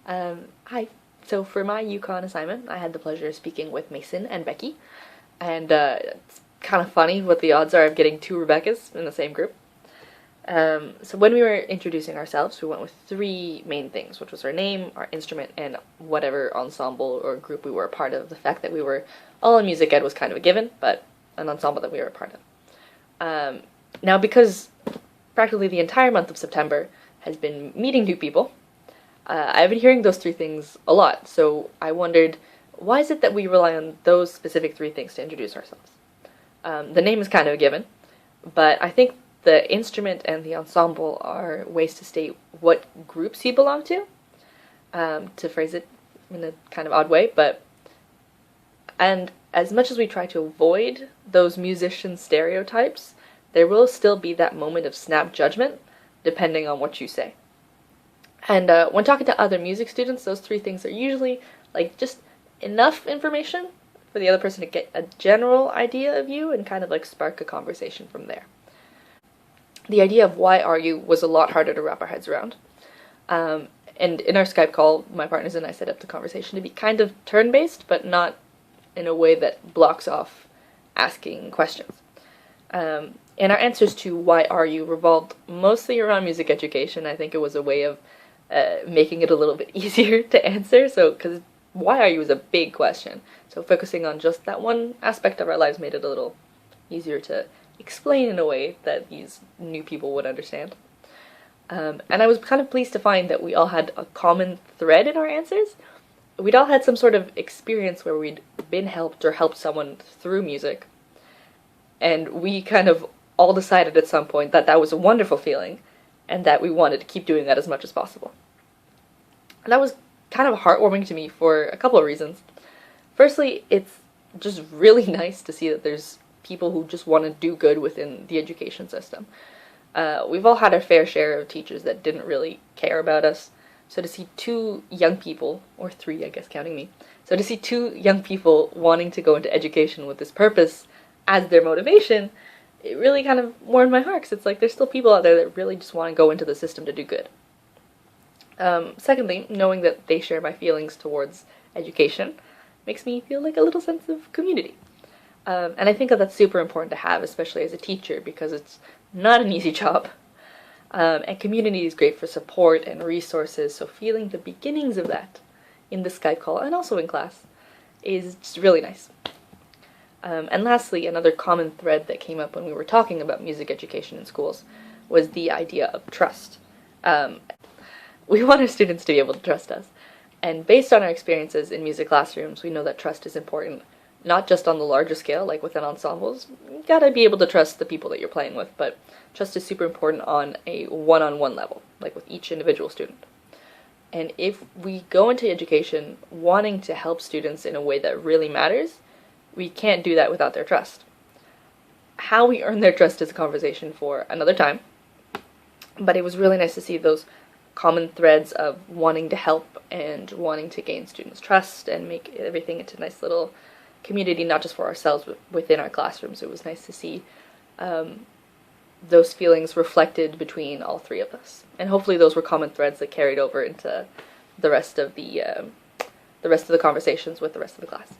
Hi. So for my UConn assignment, I had the pleasure of speaking with Mason and Becky, and it's kind of funny what the odds are of getting two Rebeccas in the same group. So when we were introducing ourselves, we went with three main things, which was our name, our instrument, and whatever ensemble or group we were a part of. The fact that we were all in music ed was kind of a given, but an ensemble that we were a part of. Now, because practically the entire month of September has been meeting new people, I've been hearing those three things a lot, so I wondered, why is it that we rely on those specific three things to introduce ourselves? The name is kind of a given, but I think the instrument and the ensemble are ways to state what groups you belong to phrase it in a kind of odd way, and as much as we try to avoid those musician stereotypes, there will still be that moment of snap judgment, depending on what you say. And when talking to other music students, those three things are usually like just enough information for the other person to get a general idea of you and kind of like spark a conversation from there. The idea of why are you was a lot harder to wrap our heads around. And in our Skype call, my partners and I set up the conversation to be kind of turn-based, but not in a way that blocks off asking questions. And our answers to why are you revolved mostly around music education. I think it was a way of making it a little bit easier to answer, because why are you is a big question. So focusing on just that one aspect of our lives made it a little easier to explain in a way that these new people would understand. And I was kind of pleased to find that we all had a common thread in our answers. We'd all had some sort of experience where we'd been helped or helped someone through music, and we kind of all decided at some point that that was a wonderful feeling and that we wanted to keep doing that as much as possible. And that was kind of heartwarming to me for a couple of reasons. Firstly, it's just really nice to see that there's people who just want to do good within the education system. We've all had our fair share of teachers that didn't really care about us, so to see two young people, or three I guess counting me, so to see two young people wanting to go into education with this purpose as their motivation, it really kind of warmed my heart, because it's like there's still people out there that really just want to go into the system to do good. Secondly, knowing that they share my feelings towards education makes me feel like a little sense of community. And I think that that's super important to have, especially as a teacher, because it's not an easy job. And community is great for support and resources, so feeling the beginnings of that in the Skype call and also in class is just really nice. And lastly, another common thread that came up when we were talking about music education in schools was the idea of trust. We want our students to be able to trust us, and based on our experiences in music classrooms, we know that trust is important, not just on the larger scale, like within ensembles. You gotta be able to trust the people that you're playing with, but trust is super important on a one-on-one level, like with each individual student. And if we go into education wanting to help students in a way that really matters, we can't do that without their trust. How we earn their trust is a conversation for another time, but it was really nice to see those common threads of wanting to help and wanting to gain students' trust and make everything into a nice little community, not just for ourselves, but within our classrooms. It was nice to see those feelings reflected between all three of us. And hopefully those were common threads that carried over into the rest of the conversations with the rest of the class.